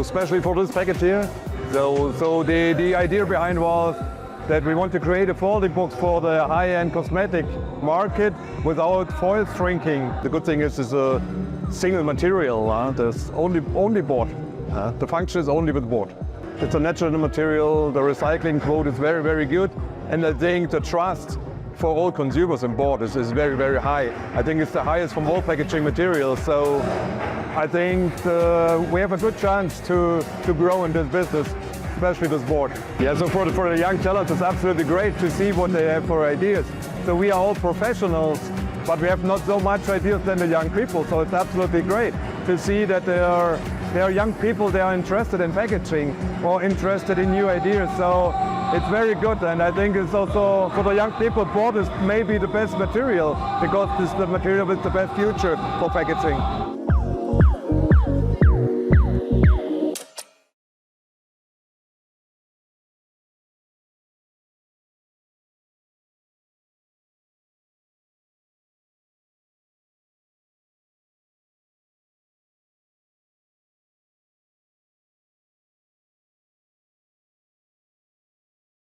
especially for this package here. So the idea behind was that we want to create a folding box for the high-end cosmetic market without foil shrinking. The good thing is it's a single material. There's only board. The function is only with board. It's a natural material. The recycling quote is very, very good. And I think the trust for all consumers in board is very, very high. I think it's the highest from all packaging materials. So I think we have a good chance to grow in this business, especially this board. Yeah, so for the young talents, it's absolutely great to see what they have for ideas. So we are all professionals, but we have not so much ideas than the young people. So it's absolutely great to see that there are young people, they are interested in packaging or interested in new ideas. So it's very good, and I think it's also for the young people, board is maybe the best material because this is the material with the best future for packaging.